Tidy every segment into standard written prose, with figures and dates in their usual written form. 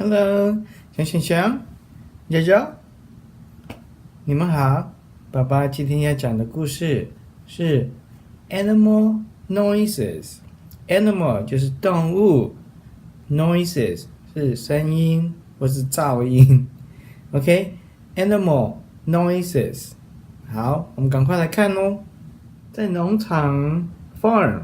Hello，香，娇娇，你们好。爸爸今天要讲的故事是 Animal Noises。Animal 就是动物 ，Noises 是声音或是噪音。OK，Animal Noises。好，我们赶快来看哦。在农场 farm，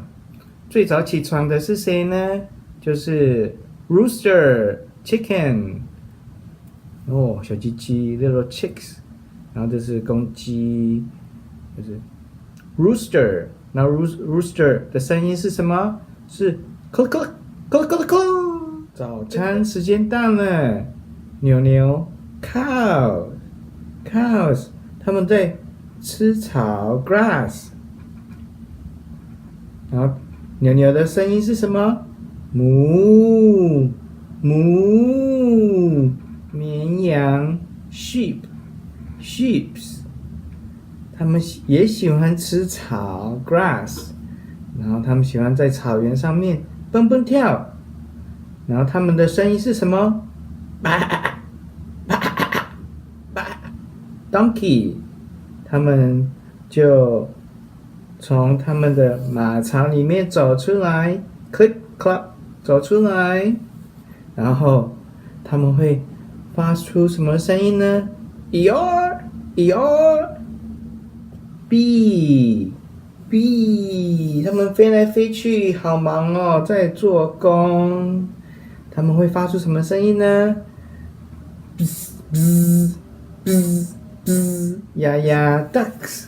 最早起床的是谁呢？就是 Rooster。Chicken， 小鸡鸡 little chicks， 然后这是公鸡，就是 rooster， 然后 rooster 的声音是什么？是 cluck， 早餐时间到了，牛 cows， 他们在吃草 grass， 然后牛的声音是什么？母，绵羊 sheep， 他们也喜欢吃草 grass， 然后他们喜欢在草原上面蹦蹦跳，然后他们的声音是什么？ donkey， 他们就从他们的马槽里面走出来 click clap， 走出来，然后他们会发出什么声音呢？ eor bee， 他们飞来飞去，好忙哦，在做工。他们会发出什么声音呢？ bzz ducks，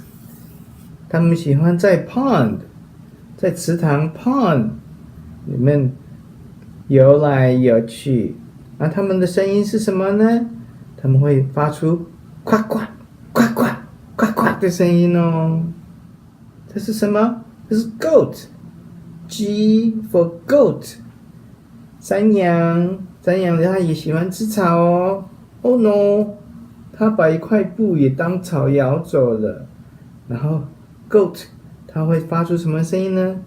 他们喜欢在 pond， 在池塘 pond里面游来游去，那他们的声音是什么呢？他们会发出呱呱的声音哦。这是什么？这是 goat，G for goat， 山羊它也喜欢吃草哦。Oh no， 它把一块布也当草咬走了。然后 goat 它会发出什么声音呢？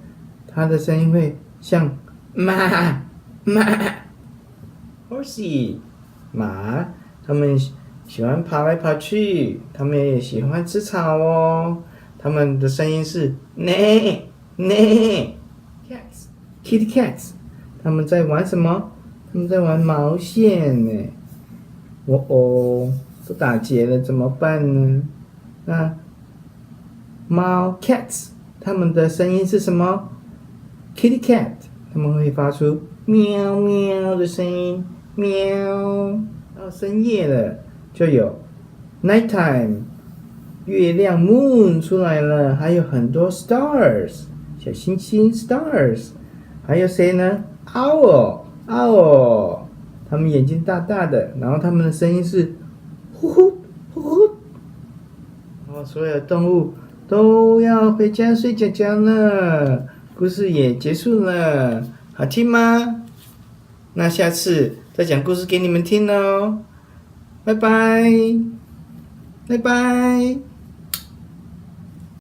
它的声音会像马 horsey， 马，他们喜欢跑来跑去，他们也喜欢吃草哦。他们的声音是 kitty cats， 他们在玩什么？他们在玩毛线呢。都打结了怎么办呢？那猫 cats， 他们的声音是什么？ kitty cat， 他们会发出喵喵的声音，喵。到深夜了，就有 nighttime， 月亮 moon 出来了，还有很多 stars， 小星星 stars， 还有谁呢？ owl， 他们眼睛大大的，然后他们的声音是呼呼，然后所有的动物都要回家睡觉觉了。故事也结束了，好听吗？那下次再讲故事给你们听哦，拜拜。